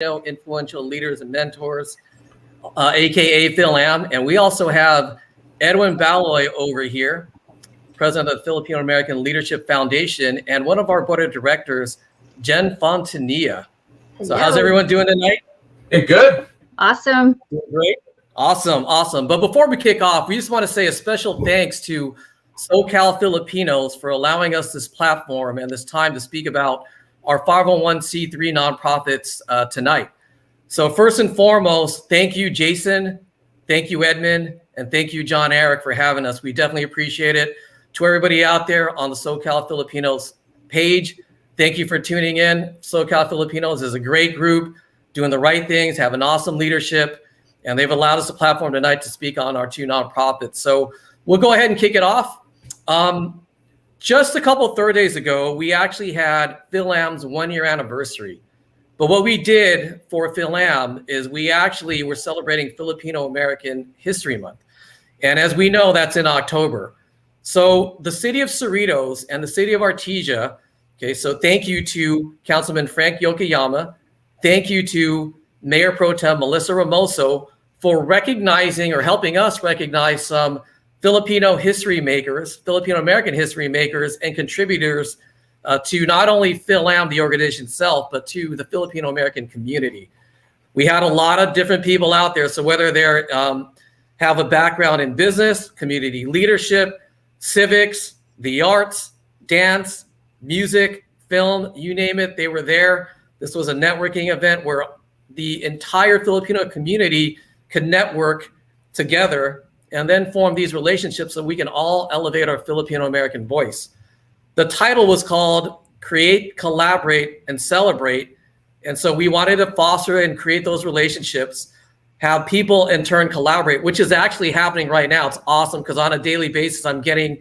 Influential Leaders and Mentors, aka FILAM. And we also have Edwin Baloy over here, president of the Filipino American Leadership Foundation, and one of our board of directors, Jen Fontanilla. So how's everyone doing tonight? Hey, good. Awesome. Great. Awesome. But before we kick off, we just want to say a special thanks to SoCal Filipinos for allowing us this platform and this time to speak about our 501c3 nonprofits tonight. So first and foremost, thank you, Jason. Thank you, Edmund. And thank you, John Eric, for having us. We definitely appreciate it. To everybody out there on the SoCal Filipinos page, thank you for tuning in. SoCal Filipinos is a great group, doing the right things, have an awesome leadership, and they've allowed us a platform tonight to speak on our two nonprofits. So we'll go ahead and kick it off. Just a couple of Thursdays ago, we actually had FILAM's 1-year anniversary. But what we did for FILAM is we actually were celebrating Filipino American History Month. And as we know, that's in October. So the city of Cerritos and the city of Artesia, okay, so thank you to Councilman Frank Yokoyama. Thank you to Mayor Pro Tem Melissa Ramoso for recognizing or helping us recognize some Filipino history makers, Filipino American history makers and contributors to not only FILAM, the organization itself, but to the Filipino American community. We had a lot of different people out there. So whether they're have a background in business, community leadership, civics, the arts, dance, music, film, you name it, they were there. This was a networking event where the entire Filipino community could network together and then form these relationships so we can all elevate our Filipino American voice. The title was called Create, Collaborate, and Celebrate. And so we wanted to foster and create those relationships, have people in turn collaborate, which is actually happening right now. It's awesome because on a daily basis, I'm getting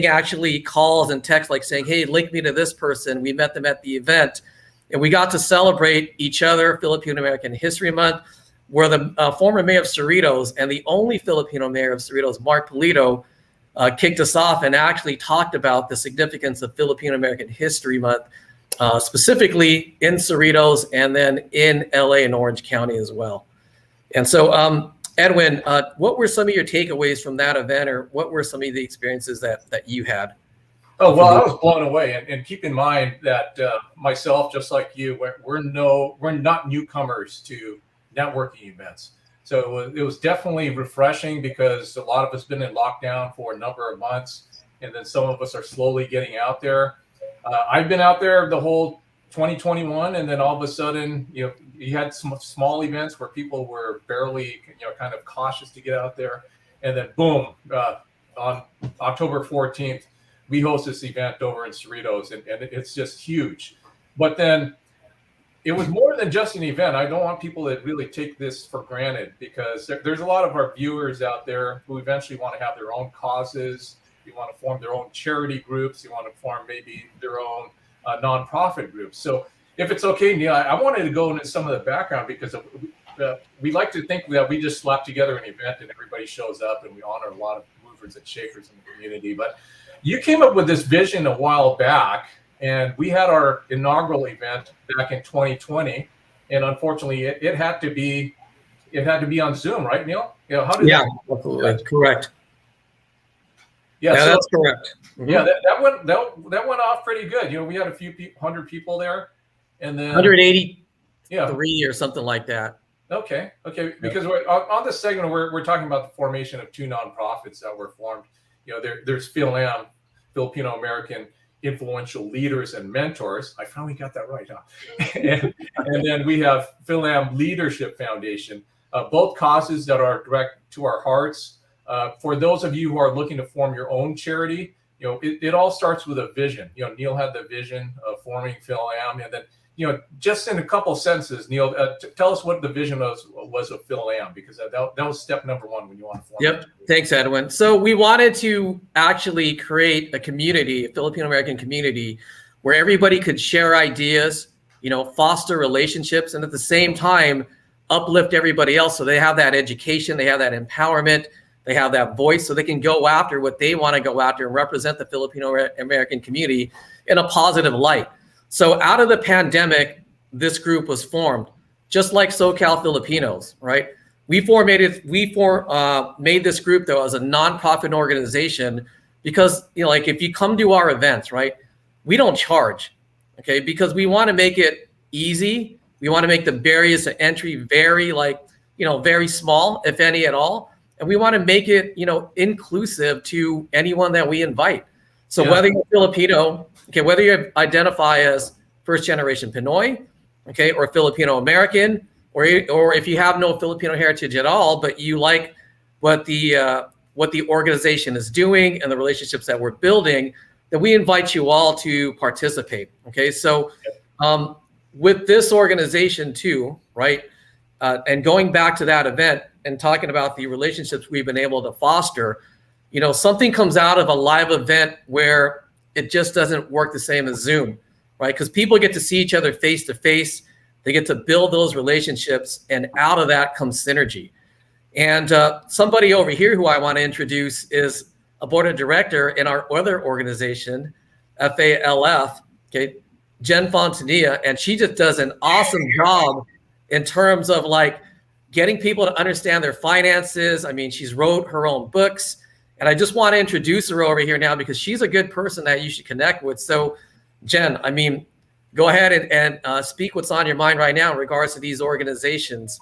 actually calls and texts like saying, hey, link me to this person. We met them at the event. And we got to celebrate each other, Filipino American History Month, where the former mayor of Cerritos and the only Filipino mayor of Cerritos, Mark Polito, kicked us off and actually talked about the significance of Filipino American History Month, specifically in Cerritos and then in LA and Orange County as well. And so, Edwin, what were some of your takeaways from that event, or what were some of the experiences that you had? Oh, well, I was blown away. And keep in mind that myself, just like you, we're not newcomers to networking events. So it was definitely refreshing because a lot of us been in lockdown for a number of months, and then some of us are slowly getting out there. I've been out there the whole 2021, and then all of a sudden, you had some small events where people were barely, kind of cautious to get out there, and then boom, on October 14th, we host this event over in Cerritos, and it's just huge. But then it was more than just an event. I don't want people to really take this for granted because there's a lot of our viewers out there who eventually want to have their own causes. You want to form their own charity groups. You want to form maybe their own nonprofit groups. So if it's okay, Neil, I wanted to go into some of the background because we like to think that we just slap together an event and everybody shows up and we honor a lot of movers and shakers in the community. But you came up with this vision a while back, and we had our inaugural event back in 2020, and unfortunately, it had to be on Zoom, right, Neil? Absolutely correct. Yeah, so, that's correct. Mm-hmm. Yeah, that went off pretty good. We had a few 100 people there, and then 183 or something like that. Okay, because on this segment we're talking about the formation of two nonprofits that were formed. There's FILAM, Filipino American Influential Leaders and Mentors. I finally got that right, huh? and then we have FILAM Leadership Foundation, both causes that are direct to our hearts. For those of you who are looking to form your own charity, it all starts with a vision. Neil had the vision of forming FILAM, and then just in a couple sentences, Neil, tell us what the vision was of FILAM, because that was step number one when you want to form. Yep. Thanks, Edwin. So we wanted to actually create a community, a Filipino American community, where everybody could share ideas, foster relationships, and at the same time, uplift everybody else. So they have that education, they have that empowerment, they have that voice, so they can go after what they want to go after and represent the Filipino American community in a positive light. So out of the pandemic, this group was formed. just like SoCal Filipinos, right? We made this group though as a nonprofit organization because, you know, like if you come to our events, right, we don't charge, okay, because we want to make it easy. We want to make the barriers to entry very, like, you know, very small, if any at all. And we want to make it, you know, inclusive to anyone that we invite. So whether you're Filipino, okay, whether you identify as first generation Pinoy, okay, or Filipino American, or if you have no Filipino heritage at all, but you like what the organization is doing and the relationships that we're building, then we invite you all to participate. Okay, so with this organization too, right, and going back to that event and talking about the relationships we've been able to foster, you know, something comes out of a live event where it just doesn't work the same as Zoom, right? Because people get to see each other face to face. They get to build those relationships, and out of that comes synergy. And somebody over here who I want to introduce is a board of director in our other organization, FALF, okay, Jen Fontanilla, and she just does an awesome job in terms of like getting people to understand their finances. I mean, she's wrote her own books, and I just want to introduce her over here now because she's a good person that you should connect with. So Jen, I mean, go ahead and speak what's on your mind right now in regards to these organizations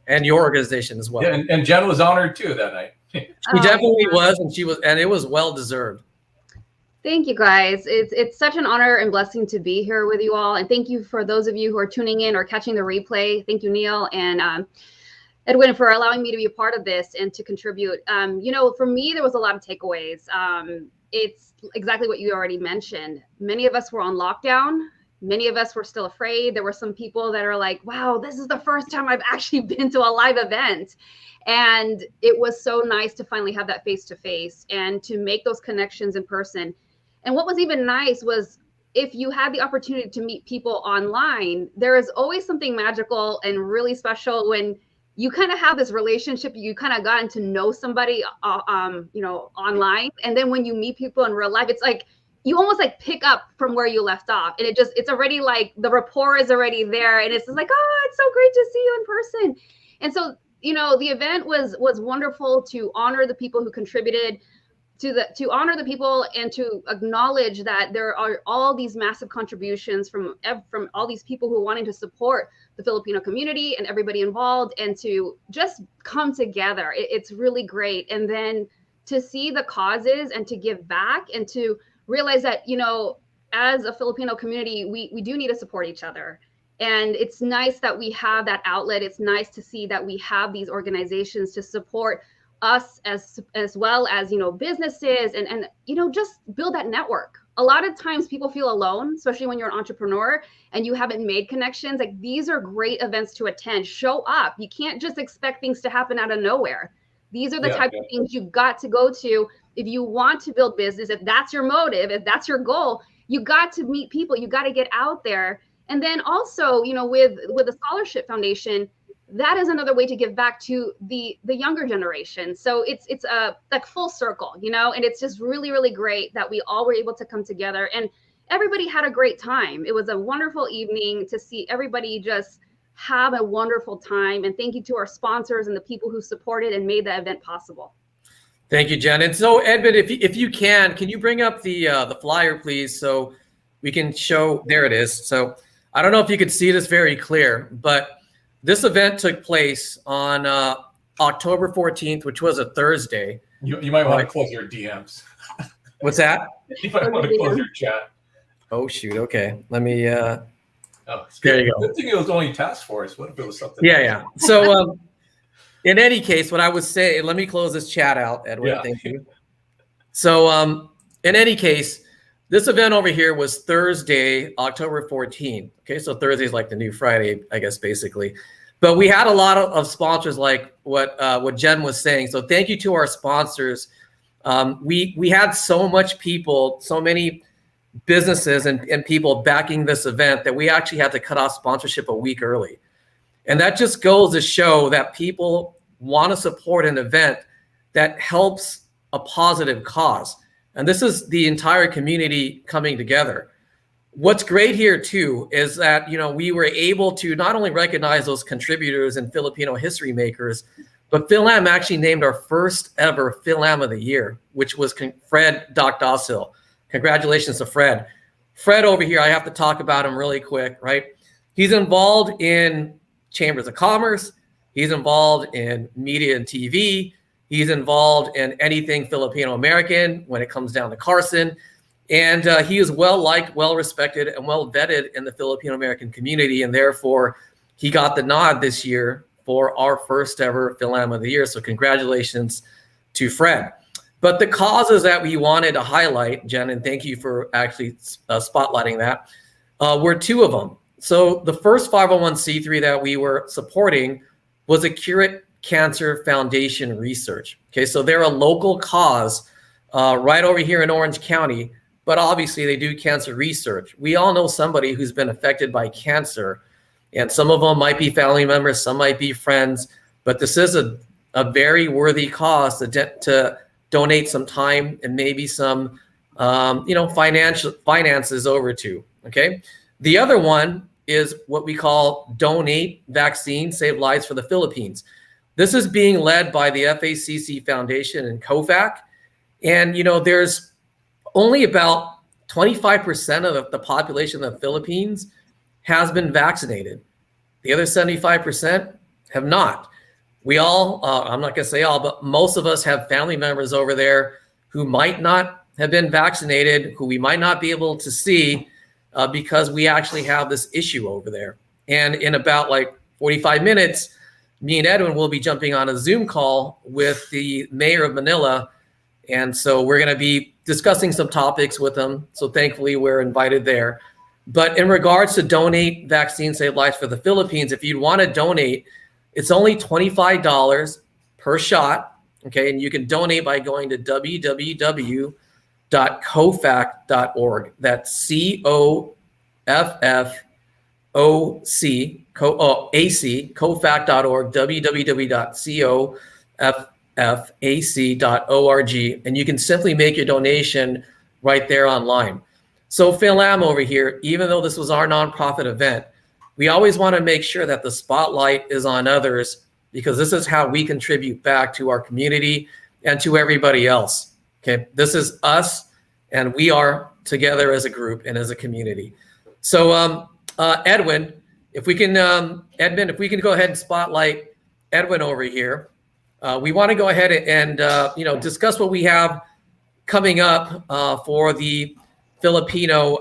and your organization as well. Yeah, and Jen was honored too that night. She definitely was, and it was well deserved. Thank you, guys. It's such an honor and blessing to be here with you all, and thank you for those of you who are tuning in or catching the replay. Thank you, Neil and Edwin, for allowing me to be a part of this and to contribute. You know, for me, there was a lot of takeaways. It's exactly what you already mentioned. Many of us were on lockdown. Many of us were still afraid. There were some people that are like, wow, this is the first time I've actually been to a live event. And it was so nice to finally have that face-to-face and to make those connections in person. And what was even nice was if you had the opportunity to meet people online, there is always something magical and really special when you kind of have this relationship, you kind of gotten to know somebody, you know, online. And then when you meet people in real life, it's like, you almost like pick up from where you left off. And it's already like the rapport is already there. And it's just like, oh, it's so great to see you in person. And so, you know, the event was wonderful to honor the people who contributed, to honor the people and to acknowledge that there are all these massive contributions from all these people who are wanting to support the Filipino community and everybody involved, and to just come together. It's really great. And then to see the causes and to give back and to realize that, you know, as a Filipino community, we do need to support each other. And it's nice that we have that outlet. It's nice to see that we have these organizations to support us as well as, you know, businesses and you know, just build that network. A lot of times people feel alone, especially when you're an entrepreneur and you haven't made connections. Like, these are great events to attend. Show up. You can't just expect things to happen out of nowhere. These are the type of things you've got to go to if you want to build business. If that's your motive, if that's your goal, you got to meet people. You got to get out there. And then also, you know, with the Scholarship Foundation, that is another way to give back to the younger generation. So it's a like full circle, you know, and it's just really, really great that we all were able to come together and everybody had a great time. It was a wonderful evening to see everybody just have a wonderful time. And thank you to our sponsors and the people who supported and made the event possible. Thank you, Jen. And so, Edmund, if you can you bring up the flyer, please, so we can show? There it is. So I don't know if you could see this very clear, but this event took place on October 14th, which was a Thursday. You might want to close your DMs. What's that? You might want to close your chat. Oh, shoot. Okay. Let me. There you go. Good thing it was only task force. What if it was something? Yeah. So in any case, what I would say, let me close this chat out, Edward. Yeah. Thank you. So in any case, this event over here was Thursday, October 14th. Okay, so Thursday is like the new Friday, I guess, basically. But we had a lot of sponsors, like what Jen was saying. So thank you to our sponsors. We had so many businesses and people backing this event that we actually had to cut off sponsorship a week early. And that just goes to show that people want to support an event that helps a positive cause. And this is the entire community coming together. What's great here too is that, we were able to not only recognize those contributors and Filipino history makers, but FILAM actually named our first ever FILAM of the year, which was Fred Doc Dossil. Congratulations to Fred. Fred over here, I have to talk about him really quick, right? He's involved in chambers of commerce. He's involved in media and TV. He's involved in anything Filipino American when it comes down to Carson. And he is well-liked, well-respected, and well-vetted in the Filipino American community. And therefore, he got the nod this year for our first ever FILAM of the year. So congratulations to Fred. But the causes that we wanted to highlight, Jen, and thank you for actually spotlighting that, were two of them. So the first 501c3 that we were supporting was a Curate Cancer Foundation research. Okay, so they're a local cause right over here in Orange County, but obviously they do cancer research. We all know somebody who's been affected by cancer, and some of them might be family members, some might be friends, but this is a very worthy cause to donate some time and maybe some finances over to. Okay, the other one is what we call Donate Vaccine Save Lives for the Philippines. This is being led by the FACC Foundation and COFAC. And, there's only about 25% of the population of the Philippines has been vaccinated. The other 75% have not. We all, I'm not going to say all, but most of us have family members over there who might not have been vaccinated, who we might not be able to see because we actually have this issue over there. And in about 45 minutes, me and Edwin will be jumping on a Zoom call with the mayor of Manila. And so we're going to be discussing some topics with them. So thankfully we're invited there. But in regards to Donate Vaccine Save Lives for the Philippines, if you'd want to donate, it's only $25 per shot. Okay. And you can donate by going to www.cofac.org. That's cofac.org, www.cofac.org, and you can simply make your donation right there online. So FILAM over here, even though this was our nonprofit event, we always want to make sure that the spotlight is on others, because this is how we contribute back to our community and to everybody else. Okay, this is us, and we are together as a group and as a community. So Edwin, if we can, Edmund, if we can go ahead and spotlight Edwin over here. We want to go ahead and discuss what we have coming up for the Filipino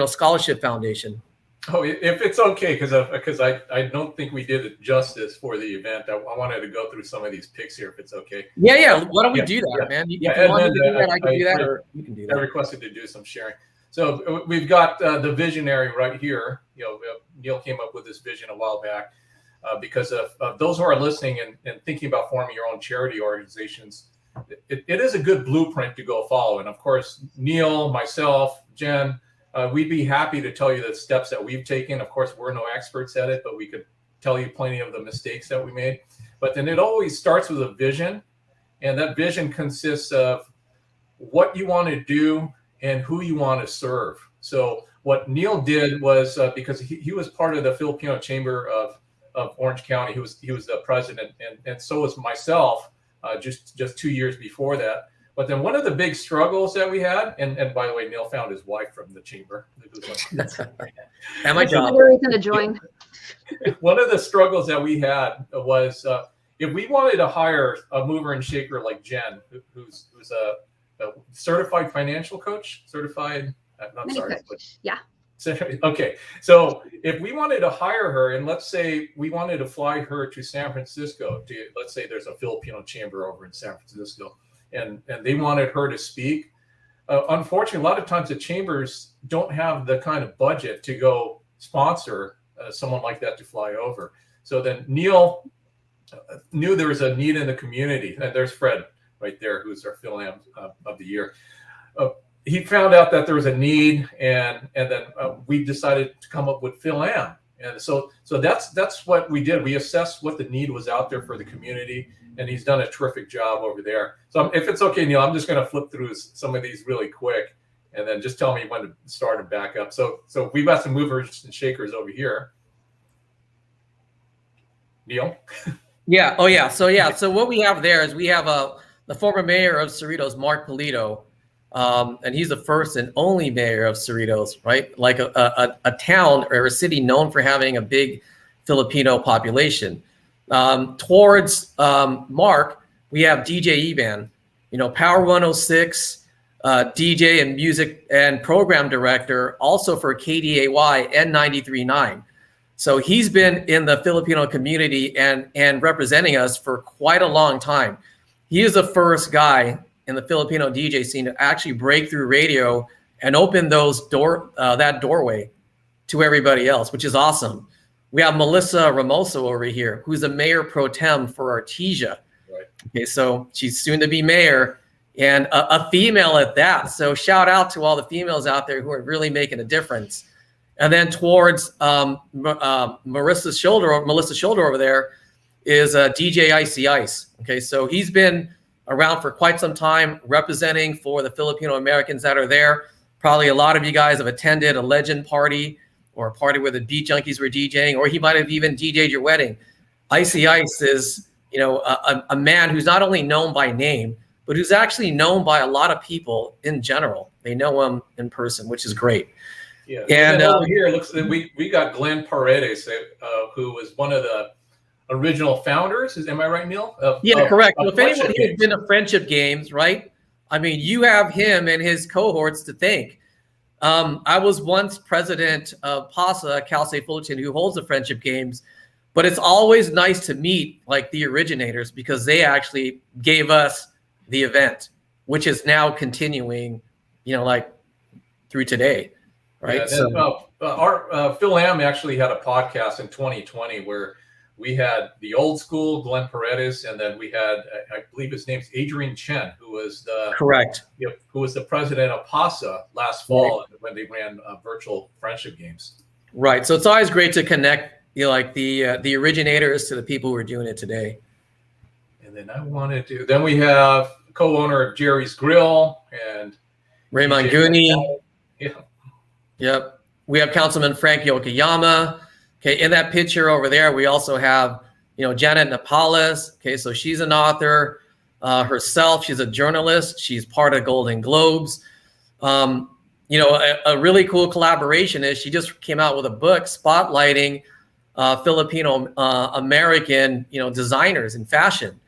Scholarship Foundation. Oh, if it's okay, because I don't think we did it justice for the event. I wanted to go through some of these picks here, if it's okay. Yeah. Why don't we do that, man? If you want to do that, I can do that, or you can do that. I requested to do some sharing. So we've got the visionary right here. Neil came up with this vision a while back because of those who are listening and thinking about forming your own charity organizations. It is a good blueprint to go follow. And of course, Neil, myself, Jen, we'd be happy to tell you the steps that we've taken. Of course, we're no experts at it, but we could tell you plenty of the mistakes that we made. But then it always starts with a vision. And that vision consists of what you want to do and who you want to serve. So what Neil did was because he was part of the Filipino Chamber of Orange County. He was the president, and so was myself just 2 years before that. But then one of the big struggles that we had, and by the way, Neil found his wife from the chamber. And my job. Another reason to join. One of the struggles that we had was if we wanted to hire a mover and shaker like Jen, who's a certified financial coach, certified. I'm sorry. Coach. Yeah. Okay. So if we wanted to hire her, and let's say we wanted to fly her to San Francisco, let's say there's a Filipino chamber over in San Francisco, and they wanted her to speak. Unfortunately, a lot of times the chambers don't have the kind of budget to go sponsor someone like that to fly over. So then Neil knew there was a need in the community. And there's Fred right there, who's our FILAM of the year. He found out that there was a need, and then we decided to come up with FILAM. And so that's what we did. We assessed what the need was out there for the community, and he's done a terrific job over there. So if it's okay, Neil, I'm just going to flip through some of these really quick, and then just tell me when to start and back up. So we've got some movers and shakers over here. Neil? Yeah. Oh, yeah. So what we have there is we have the former mayor of Cerritos, Mark Polito, and he's the first and only mayor of Cerritos, right? Like a town or a city known for having a big Filipino population. Towards Mark, we have DJ Eban, Power 106, DJ and music and program director, also for KDAY and 93.9. So he's been in the Filipino community and representing us for quite a long time. He is the first guy in the Filipino DJ scene to actually break through radio and open that doorway to everybody else, which is awesome. We have Melissa Ramoso over here, who's a mayor pro tem for Artesia. Right. Okay, so she's soon to be mayor and a female at that. So shout out to all the females out there who are really making a difference. And then towards Melissa Shoulder over there is DJ Icy Ice. Okay, so he's been around for quite some time representing for the Filipino Americans that are there. Probably a lot of you guys have attended a legend party or a party where the beat junkies were DJing, or he might have even DJ'd your wedding. Icy Ice is, a man who's not only known by name, but who's actually known by a lot of people in general. They know him in person, which is great. Yeah, and over here, looks we got Glenn Paredes, who was one of the original founders. Am I right, Neil? Correct. So if anyone has been to Friendship Games, right? I mean, you have him and his cohorts to thank. I was once president of PASA, Cal State Fullerton, who holds the Friendship Games, but it's always nice to meet like the originators because they actually gave us the event, which is now continuing, like through today. Right. Yeah, so our FILAM actually had a podcast in 2020 where we had the old school Glenn Paredes, and then we had, I believe his name's Adrian Chen, who was who was the president of PASA last fall when they ran virtual Friendship Games. Right. So it's always great to connect, like the originators to the people who are doing it today. And then then we have co-owner of Jerry's Grill and Raymond Gooney. Yeah. Yep. We have Councilman Frank Yokoyama. Okay. In that picture over there, we also have, Janet Napales. Okay. So she's an author herself. She's a journalist. She's part of Golden Globes. A really cool collaboration is she just came out with a book spotlighting Filipino American, designers in fashion.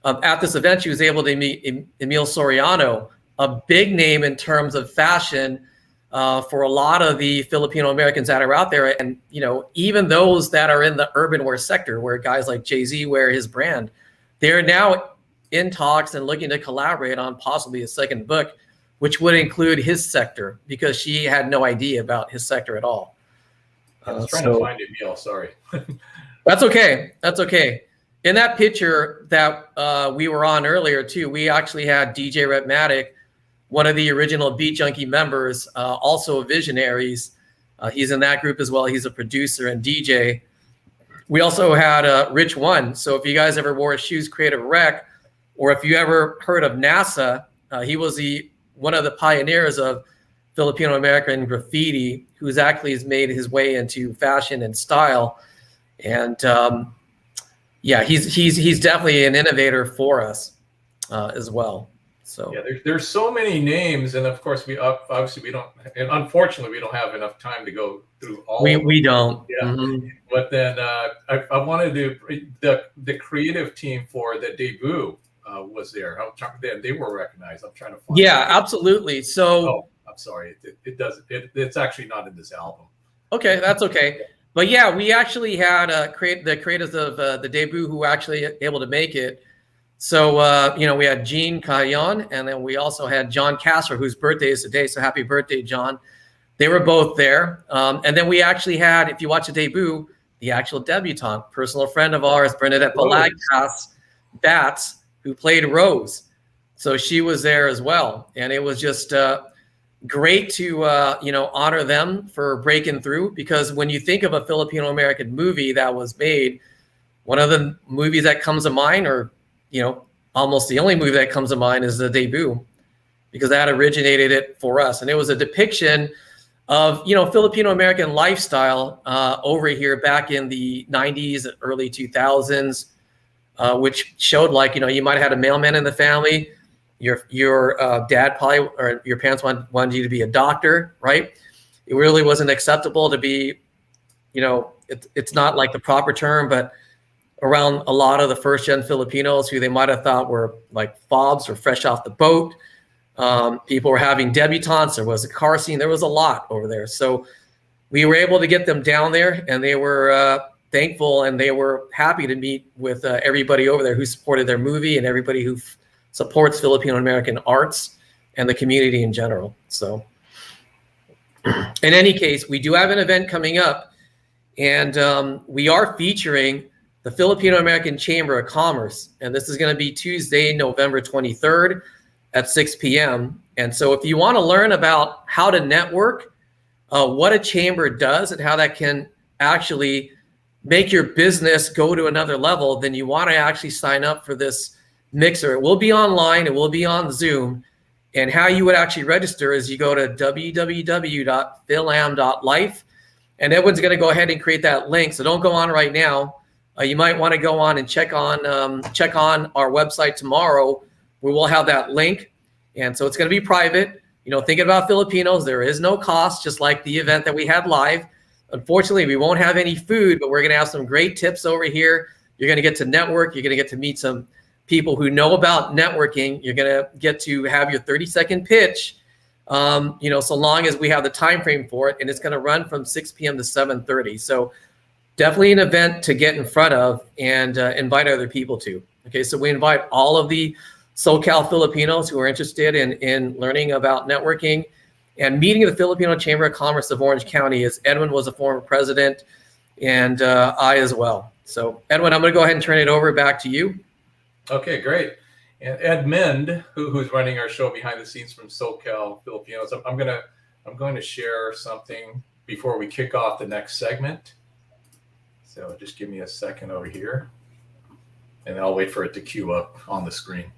At this event, she was able to meet Emil Soriano, a big name in terms of fashion for a lot of the Filipino Americans that are out there. And, even those that are in the urban wear sector where guys like Jay-Z wear his brand, they're now in talks and looking to collaborate on possibly a second book, which would include his sector because she had no idea about his sector at all. I was trying to find it, Neil. Sorry. That's okay. That's okay. In that picture that we were on earlier too, we actually had DJ Rhapmatic, one of the original Beat Junkie members, also Visionaries. He's in that group as well. He's a producer and DJ. We also had Rich One. So if you guys ever wore Shoes Creative Rec, or if you ever heard of NASA, he was one of the pioneers of Filipino American graffiti, who's actually has made his way into fashion and style. And he's definitely an innovator for us as well. So there's so many names, and of course we don't, and unfortunately we don't have enough time to go through all. We don't. Yeah, but then I wanted to the creative team for the debut was there. They were recognized. I'm trying to find. Yeah, absolutely. So I'm sorry, it's actually not in this album. Okay, that's okay. But yeah, we actually had the creators of the debut who were actually able to make it. So, we had Gene Cayon, and then we also had John Castro, whose birthday is today. So happy birthday, John. They were both there. And then we actually had, if you watch the debut, the actual debutante, personal friend of ours, Bernadette Palagas Bats, who played Rose. So she was there as well. And it was just great to, honor them for breaking through. Because when you think of a Filipino-American movie that was made, one of the movies that comes to mind, or almost the only movie that comes to mind, is the debut. because that originated it for us. And it was a depiction of, Filipino American lifestyle over here back in the 90s, early 2000s, which showed like, you might have had a mailman in the family. Your dad probably, or your parents wanted you to be a doctor, right? It really wasn't acceptable to be, it's not like the proper term, but around a lot of the first-gen Filipinos who they might have thought were like fobs or fresh off the boat. People were having debutantes. There was a car scene. There was a lot over there. So we were able to get them down there, and they were thankful, and they were happy to meet with everybody over there who supported their movie and everybody who supports Filipino American arts and the community in general. So in any case, we do have an event coming up, and we are featuring the Filipino American Chamber of Commerce. And this is going to be Tuesday, November 23rd at 6 p.m. And so if you want to learn about how to network, what a chamber does and how that can actually make your business go to another level, then you want to actually sign up for this mixer. It will be online. It will be on Zoom. And how you would actually register is you go to www.filam.life, and Edwin's going to go ahead and create that link. So don't go on right now. You might want to go on and check on our website tomorrow, where we'll have that link. And so it's going to be private. Thinking about Filipinos, there is no cost, just like the event that we had live. Unfortunately, we won't have any food, but we're going to have some great tips over here. You're going to get to network. You're going to get to meet some people who know about networking. You're going to get to have your 30-second pitch, so long as we have the time frame for it. And it's going to run from 6 p.m. to 7:30. So definitely an event to get in front of and invite other people to. Okay, so we invite all of the SoCal Filipinos who are interested in learning about networking and meeting the Filipino Chamber of Commerce of Orange County, as Edwin was a former president, and I as well. So Edwin, I'm going to go ahead and turn it over back to you. Okay, great. And Edmund, who's running our show behind the scenes from SoCal Filipinos, I'm going to share something before we kick off the next segment. So just give me a second over here, and I'll wait for it to queue up on the screen.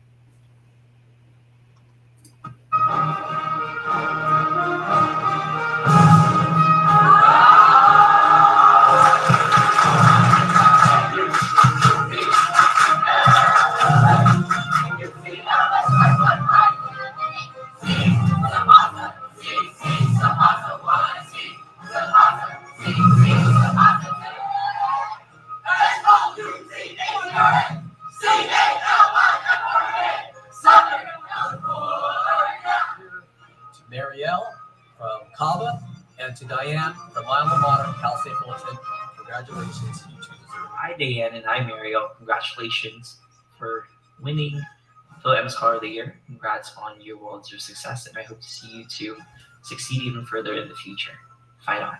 To Diane from my alma mater, Cal State Fullerton. Congratulations, you two deserve it. Hi, Diane, and hi, Mariel. Congratulations for winning FILAM Scholar of the Year. Congrats on your world's of success, and I hope to see you two succeed even further in the future. Fight on.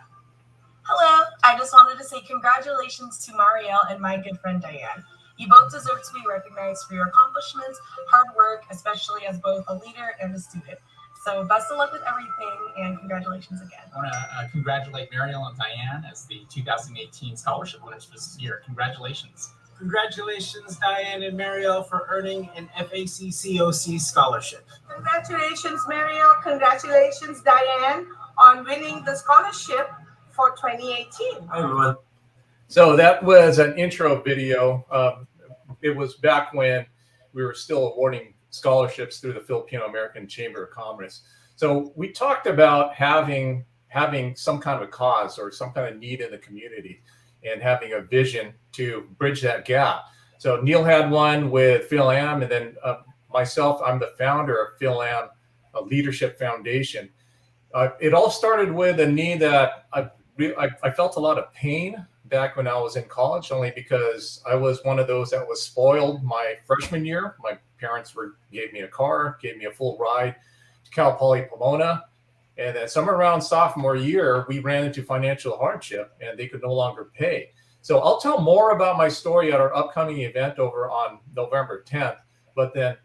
Hello, I just wanted to say congratulations to Mariel and my good friend Diane. You both deserve to be recognized for your accomplishments, hard work, especially as both a leader and a student. So best of luck with everything, and congratulations again. I want to congratulate Mariel and Diane as the 2018 scholarship winners for this year. Congratulations. Congratulations, Diane and Mariel, for earning an FACCOC scholarship. Congratulations, Mariel. Congratulations, Diane, on winning the scholarship for 2018. Hi, everyone. So that was an intro video. It was back when we were still awarding scholarships through the Filipino American Chamber of Commerce. So we talked about having some kind of a cause or some kind of need in the community and having a vision to bridge that gap. So Neil had one with FILAM, and then myself, I'm the founder of FILAM Leadership Foundation. It all started with a need that I felt a lot of pain back when I was in college, only because I was one of those that was spoiled my freshman year. My parents gave me a car, gave me a full ride to Cal Poly Pomona. And then somewhere around sophomore year, we ran into financial hardship and they could no longer pay. So I'll tell more about my story at our upcoming event over on November 10th. But then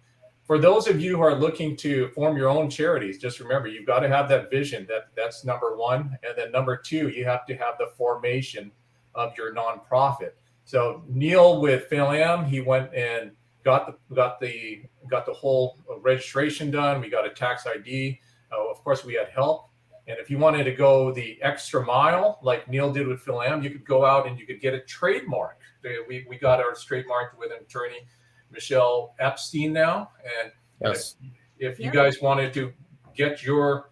for those of you who are looking to form your own charities, just remember, you've got to have that vision. That's number one. And then number two, you have to have the formation of your nonprofit. So Neil with FILAM, he went and got the whole registration done. We got a tax ID. Of course, we had help. And if you wanted to go the extra mile, like Neil did with FILAM, you could go out and you could get it trademarked. We got ours trademarked with an attorney, Michelle Epstein now. And Yes. if you guys wanted to get your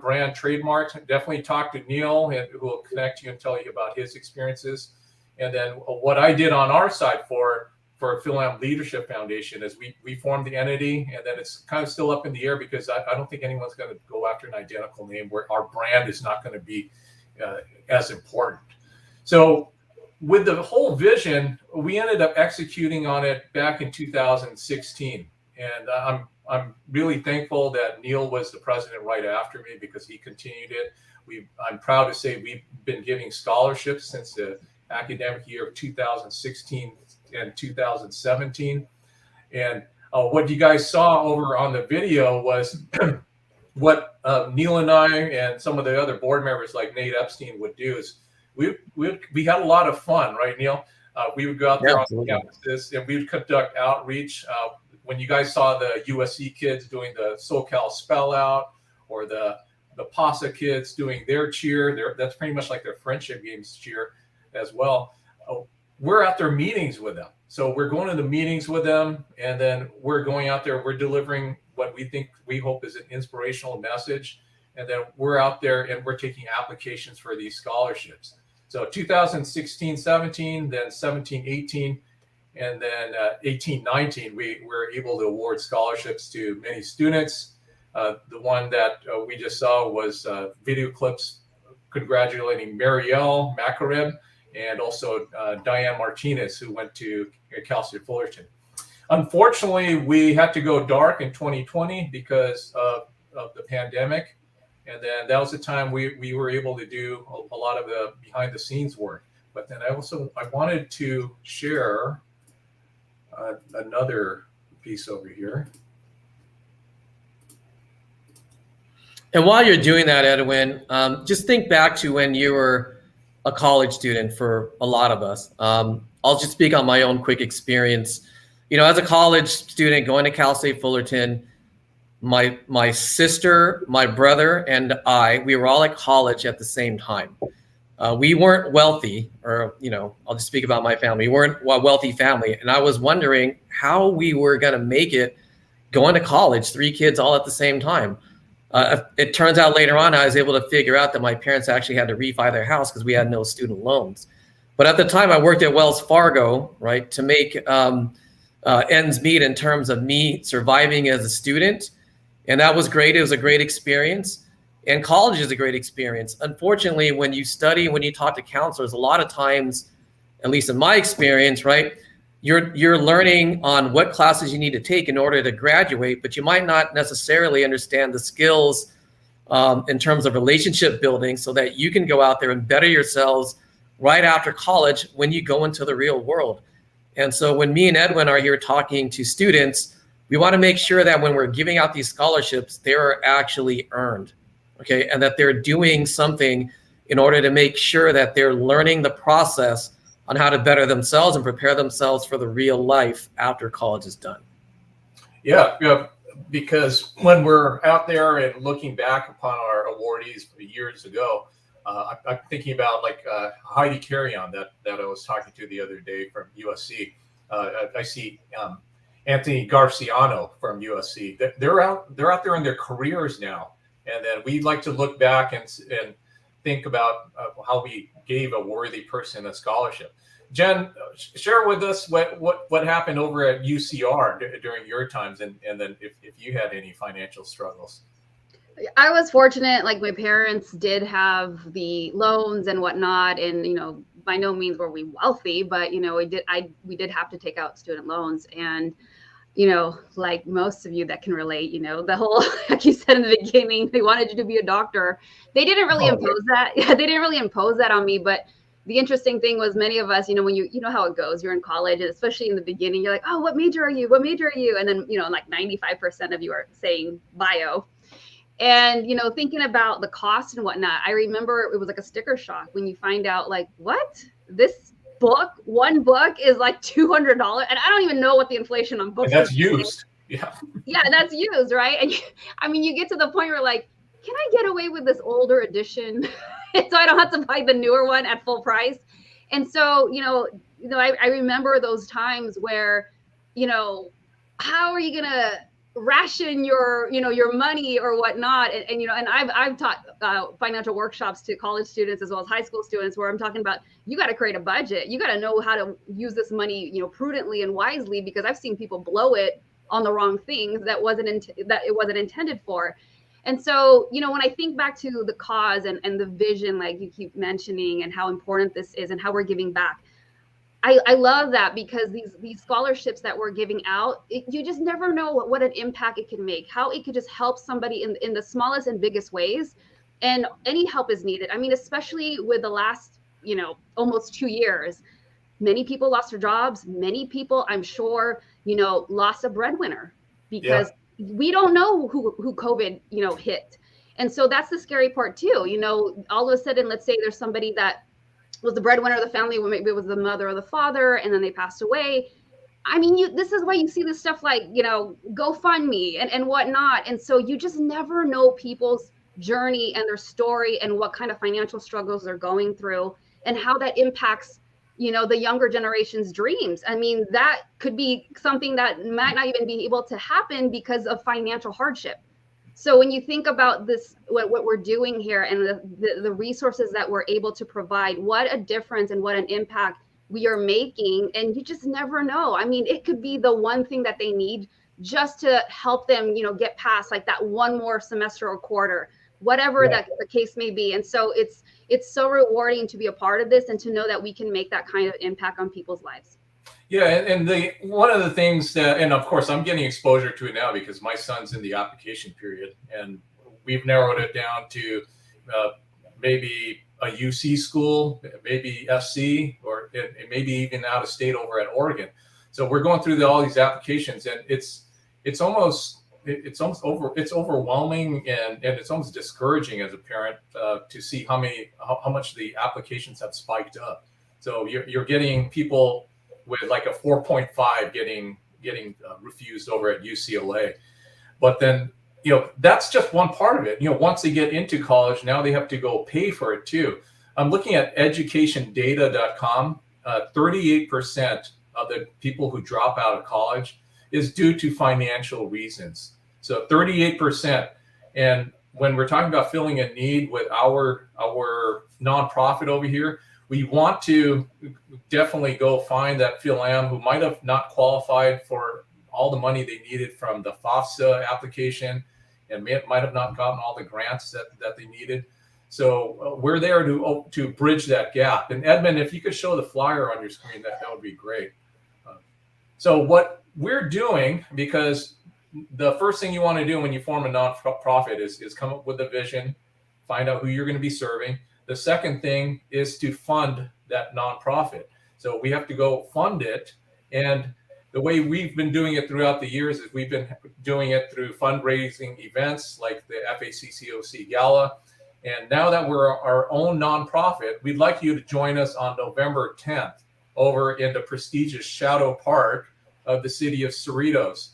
brand trademarked, definitely talk to Neil, and who will connect you and tell you about his experiences. And then what I did on our side for FILAM Leadership Foundation is we formed the entity, and then it's kind of still up in the air because I don't think anyone's going to go after an identical name where our brand is not going to be as important. So with the whole vision, we ended up executing on it back in 2016. And I'm really thankful that Neil was the president right after me because he continued it. I'm proud to say we've been giving scholarships since the academic year of 2016 and 2017. And what you guys saw over on the video was what Neil and I and some of the other board members like Nate Epstein would do is we had a lot of fun, right, Neil? We would go out there on campuses and we would conduct outreach. When you guys saw the USC kids doing the SoCal spell out, or the PASA kids doing their cheer, that's pretty much like their friendship games cheer as well. We're at their meetings with them. So we're going to the meetings with them, and then we're going out there, we're delivering what we hope is an inspirational message. And then we're out there and we're taking applications for these scholarships. So 2016, 17, then 17, 18, and then 18, 19, we were able to award scholarships to many students. The one that we just saw was video clips congratulating Marielle Makareb and also Diane Martinez, who went to Cal State Fullerton. Unfortunately, we had to go dark in 2020 because of the pandemic. And then that was the time we were able to do a lot of the behind the scenes work. But then I wanted to share another piece over here. And while you're doing that, Edwin, just think back to when you were a college student for a lot of us. I'll just speak on my own quick experience. You know, as a college student going to Cal State Fullerton, my sister, my brother, and we were all at college at the same time. We weren't wealthy, or, you know, I'll just speak about my family. We weren't a wealthy family. And I was wondering how we were going to make it going to college, 3 kids all at the same time. It turns out later on, I was able to figure out that my parents actually had to refi their house because we had no student loans. But at the time I worked at Wells Fargo, right, to make ends meet in terms of me surviving as a student. And that was great. It was a great experience. And college is a great experience. Unfortunately, when you study, when you talk to counselors, a lot of times, at least in my experience, right, you're learning on what classes you need to take in order to graduate, but you might not necessarily understand the skills in terms of relationship building so that you can go out there and better yourselves right after college when you go into the real world. And so when me and Edwin are here talking to students, we want to make sure that when we're giving out these scholarships, they're actually earned, okay? And that they're doing something in order to make sure that they're learning the process on how to better themselves and prepare themselves for the real life after college is done. Yeah, because when we're out there and looking back upon our awardees years ago, I'm thinking about like Heidi Carrion that I was talking to the other day from USC. I see Anthony Garciano from USC. They're out there in their careers now, and then we'd like to look back and think about how we gave a worthy person a scholarship. Jen, share with us what happened over at UCR during your times, and then if you had any financial struggles. I was fortunate, like my parents did have the loans and whatnot, and you know, by no means were we wealthy, but you know, we did have to take out student loans. And you know, like most of you that can relate, you know, the whole, like you said in the beginning, they wanted you to be a doctor. They didn't really impose that. Yeah, they didn't really impose that on me. But the interesting thing was many of us, you know, when you know how it goes, you're in college, and especially in the beginning, you're like, oh, what major are you? What major are you? And then, you know, like 95% of you are saying bio. And, you know, thinking about the cost and whatnot, I remember it was like a sticker shock when you find out like, what? This one book is like $200, and I don't even know what the inflation on books And that's is. used. Yeah. Yeah, that's used, right? And I mean, you get to the point where like, can I get away with this older edition so I don't have to buy the newer one at full price? And so, I remember those times where, how are you gonna ration your money or whatnot? And I've taught financial workshops to college students as well as high school students, where I'm talking about, you got to create a budget. You got to know how to use this money, prudently and wisely, because I've seen people blow it on the wrong things that it wasn't intended for. And so, when I think back to the cause and the vision, like you keep mentioning, and how important this is and how we're giving back, I love that, because these scholarships that we're giving out, you just never know what an impact it can make, how it could just help somebody in the smallest and biggest ways. And any help is needed. I mean, especially with the last, almost 2 years, many people lost their jobs. Many people, I'm sure, lost a breadwinner, because we don't know who COVID, hit. And so that's the scary part too. All of a sudden, let's say there's somebody that was the breadwinner of the family, maybe it was the mother or the father, and then they passed away. I mean, this is why you see this stuff like, GoFundMe and whatnot. And so you just never know people's journey and their story and what kind of financial struggles they're going through, and how that impacts, the younger generation's dreams. I mean, that could be something that might not even be able to happen because of financial hardship. So when you think about this, what we're doing here, and the resources that we're able to provide, what a difference and what an impact we are making. And you just never know. I mean, it could be the one thing that they need just to help them, get past like that one more semester or quarter, whatever that the case may be. And so it's so rewarding to be a part of this, and to know that we can make that kind of impact on people's lives. Yeah, and one of the things that, and of course I'm getting exposure to it now because my son's in the application period, and we've narrowed it down to maybe a UC school, maybe SC, or maybe even out of state over at Oregon. So we're going through all these applications, and it's overwhelming, and it's almost discouraging as a parent to see how much the applications have spiked up. So you're getting people with like a 4.5 getting refused over at UCLA. But then, that's just one part of it. Once they get into college, now they have to go pay for it too. I'm looking at educationdata.com. 38% of the people who drop out of college is due to financial reasons. So 38%. And when we're talking about filling a need with our nonprofit over here, we want to definitely go find that FILAM who might have not qualified for all the money they needed from the FAFSA application, and might have not gotten all the grants that they needed. So we're there to bridge that gap. And Edmund, if you could show the flyer on your screen, that would be great. So what we're doing, because the first thing you want to do when you form a nonprofit is come up with a vision, find out who you're going to be serving. The second thing is to fund that nonprofit. So we have to go fund it. And the way we've been doing it throughout the years is we've been doing it through fundraising events like the FACCOC Gala. And now that we're our own nonprofit, we'd like you to join us on November 10th over in the prestigious Shadow Park of the city of Cerritos.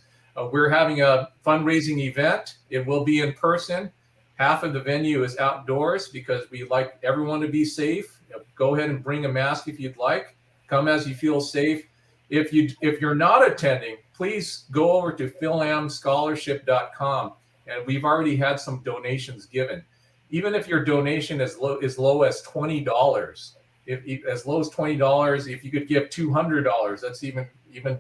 We're having a fundraising event. It will be in person. Half of the venue is outdoors because we like everyone to be safe. Go ahead and bring a mask if you'd like. Come as you feel safe. If you're not attending, please go over to filamscholarship.com, and we've already had some donations given. Even if your donation is low as $20, if as low as $20, if you could give $200, that's even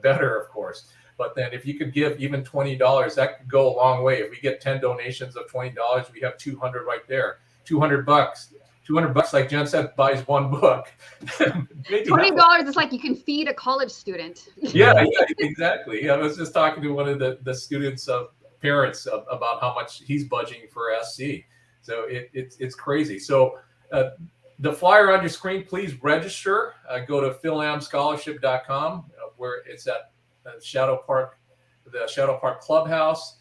better, of course. But then if you could give even $20, that could go a long way. If we get 10 donations of $20, we have 200 right there. $200. $200, like Jen said, buys one book. $20 is like you can feed a college student. Yeah, exactly. Yeah, I was just talking to one of the students' parents about how much he's budgeting for SC. So it's crazy. So the flyer on your screen, please register. Go to filamscholarship.com, where it's at the Shadow Park Clubhouse.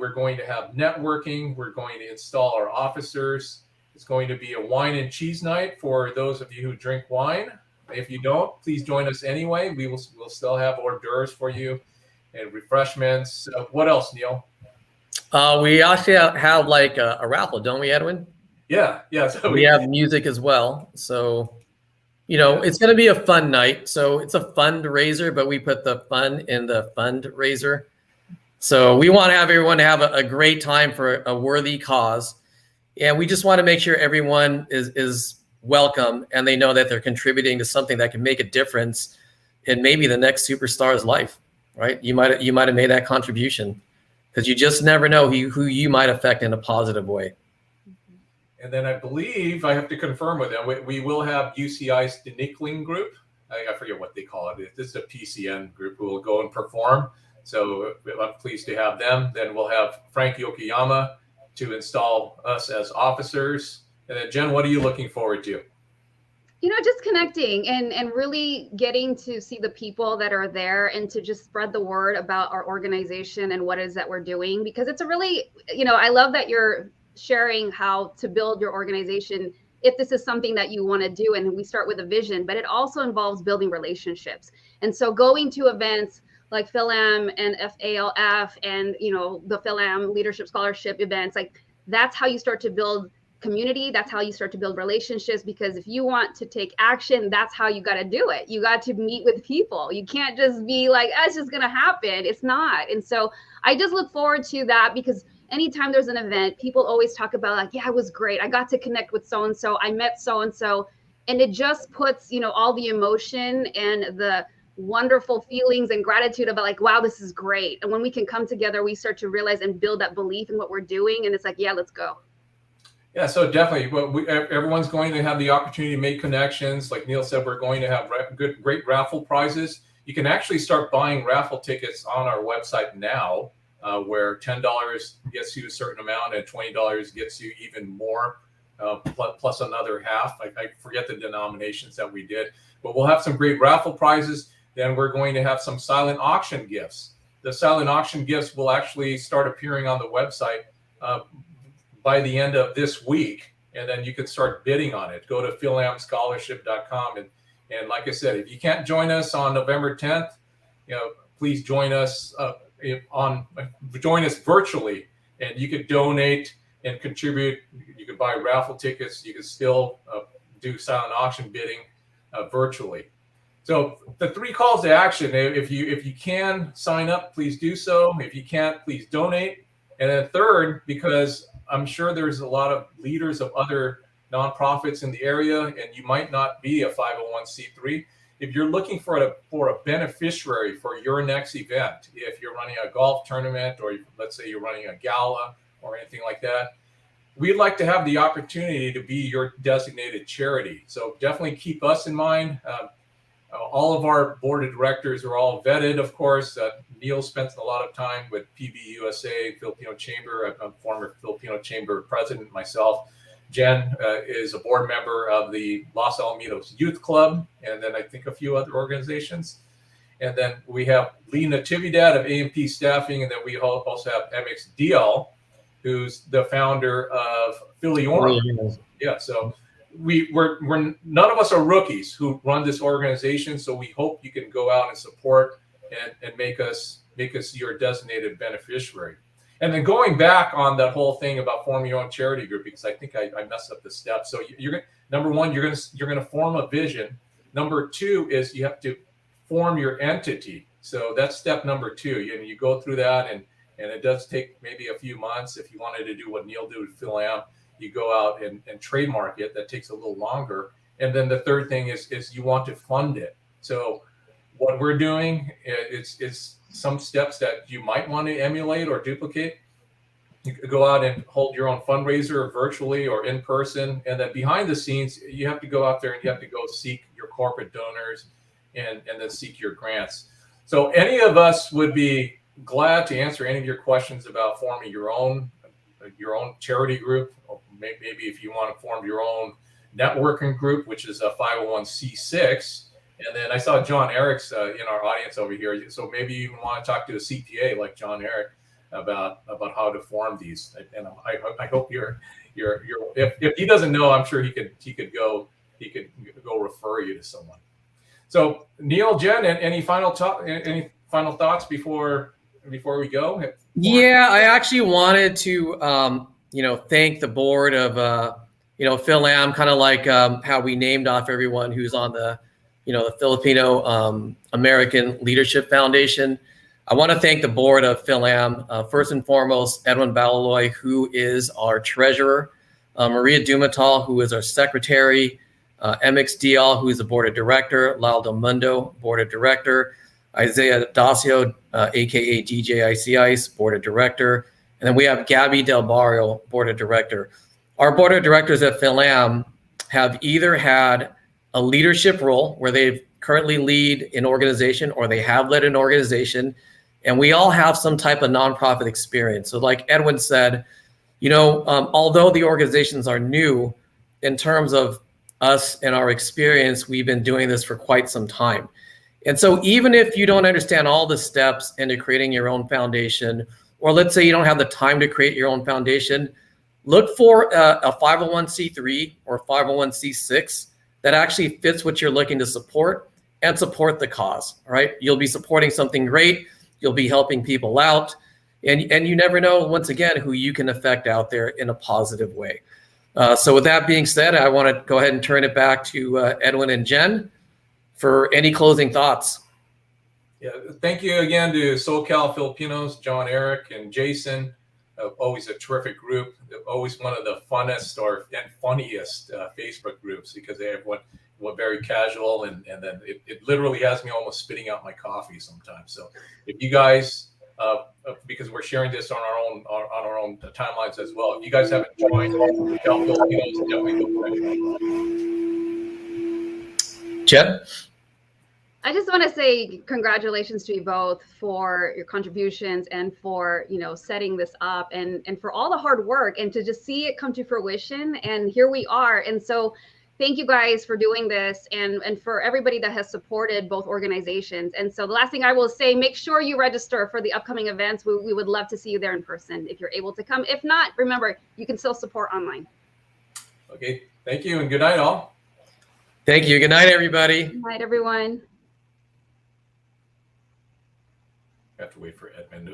We're going to have networking. We're going to install our officers. It's going to be a wine and cheese night for those of you who drink wine. If you don't, please join us anyway. We'll still have hors d'oeuvres for you and refreshments. What else, Neil? We actually have like a raffle, don't we, Edwin? Yeah. So we have music as well. So, it's going to be a fun night. So it's a fundraiser, but we put the fun in the fundraiser. So we want to have everyone to have a great time for a worthy cause. And we just want to make sure everyone is welcome and they know that they're contributing to something that can make a difference in maybe the next superstar's life, right? You might have made that contribution, because you just never know who you might affect in a positive way. And then I believe I have to confirm with them, we will have UCI's Denickling group. I forget what they call it. This is a PCN group who will go and perform. So I'm pleased to have them. Then we'll have Frank Yokoyama to install us as officers. And then Jen, what are you looking forward to? Just connecting and really getting to see the people that are there and to just spread the word about our organization and what it is that we're doing, because it's a really, I love that you're sharing how to build your organization if this is something that you want to do. And we start with a vision, but it also involves building relationships. And so going to events like FILAM and FALF and, the FILAM Leadership Scholarship events, like that's how you start to build community. That's how you start to build relationships, because if you want to take action, that's how you got to do it. You got to meet with people. You can't just be like, it's just going to happen. It's not. And so I just look forward to that, because anytime there's an event, people always talk about like, yeah, it was great. I got to connect with so-and-so. I met so-and-so. And it just puts, all the emotion and the wonderful feelings and gratitude about like, wow, this is great. And when we can come together, we start to realize and build that belief in what we're doing. And it's like, yeah, let's go. Yeah, so definitely, everyone's going to have the opportunity to make connections. Like Neil said, we're going to have great raffle prizes. You can actually start buying raffle tickets on our website now, where $10 gets you a certain amount and $20 gets you even more, plus another half. I forget the denominations that we did, but we'll have some great raffle prizes. Then we're going to have some silent auction gifts. The silent auction gifts will actually start appearing on the website by the end of this week, and then you can start bidding on it. Go to filamscholarship.com, and like I said, if you can't join us on November 10th, please join us join us virtually, and you could donate and contribute. You could buy raffle tickets. You could still do silent auction bidding virtually. So the 3 calls to action: if you can sign up, please do so. If you can't, please donate. And then third, because I'm sure there's a lot of leaders of other nonprofits in the area, and you might not be a 501c3. If you're looking for a beneficiary for your next event, if you're running a golf tournament, or let's say you're running a gala or anything like that, we'd like to have the opportunity to be your designated charity. So definitely keep us in mind. All of our board of directors are all vetted, of course. Neil spent a lot of time with PBUSA, Filipino Chamber. I'm a former Filipino Chamber president myself. Jen is a board member of the Los Alamitos Youth Club, and then I think a few other organizations. And then we have Lee Natividad of AMP Staffing, and then we also have MX DL, who's the founder of Filipino. Yeah, so we're none of us are rookies who run this organization, so we hope you can go out and support and make us your designated beneficiary. And then going back on that whole thing about forming your own charity group, because I think I messed up the steps. So number one, you're gonna form a vision. Number 2 is you have to form your entity. So that's step number 2. You go through that, and it does take maybe a few months. If you wanted to do what Neil did with FILAM, you go out and trademark it. That takes a little longer. And then the third thing is you want to fund it. So what we're doing is some steps that you might want to emulate or duplicate. You could go out and hold your own fundraiser virtually or in person. And then behind the scenes, you have to go out there and you have to go seek your corporate donors and then seek your grants. So any of us would be glad to answer any of your questions about forming your own charity group. Or maybe if you want to form your own networking group, which is a 501c6. And then I saw John Eric's in our audience over here. So maybe you even want to talk to a CPA like John Eric about how to form these. And I hope if he doesn't know, I'm sure he could go refer you to someone. So Neil, Jen, and any final thoughts before we go? Yeah, I actually wanted to, thank the board of, FILAM, kind of like how we named off everyone who's on the Filipino American Leadership Foundation. I want to thank the board of FILAM, first and foremost, Edwin Balaloy, who is our treasurer, Maria Dumatal, who is our secretary, MX Dial, who is the board of director, Lal Del Mundo, board of director, Isaiah Dacio, aka DJ Icy Ice, board of director, and then we have Gabby Del Barrio, board of director. Our board of directors at FILAM have either had a leadership role where they currently lead an organization or they have led an organization, and we all have some type of nonprofit experience. So like Edwin said, although the organizations are new, in terms of us and our experience, we've been doing this for quite some time. And so even if you don't understand all the steps into creating your own foundation, or let's say you don't have the time to create your own foundation, look for a 501c3 or 501c6 that actually fits what you're looking to support and support the cause, right? You'll be supporting something great. You'll be helping people out. And you never know, once again, who you can affect out there in a positive way. So with that being said, I want to go ahead and turn it back to Edwin and Jen for any closing thoughts. Yeah, thank you again to SoCal Filipinos, John, Eric, and Jason. Always a terrific group. Always one of the funnest and funniest Facebook groups, because they have what very casual, and then it literally has me almost spitting out my coffee sometimes. So if you guys, because we're sharing this on our own timelines as well, if you guys haven't joined SoCal Filipinos, definitely go for it. Jen? I just want to say congratulations to you both for your contributions and for, setting this up and for all the hard work and to just see it come to fruition. And here we are. And so thank you guys for doing this and for everybody that has supported both organizations. And so the last thing I will say, make sure you register for the upcoming events. We would love to see you there in person if you're able to come. If not, remember, you can still support online. Okay. Thank you and good night, all. Thank you. Good night, everybody. Good night, everyone. I have to wait for Edmund.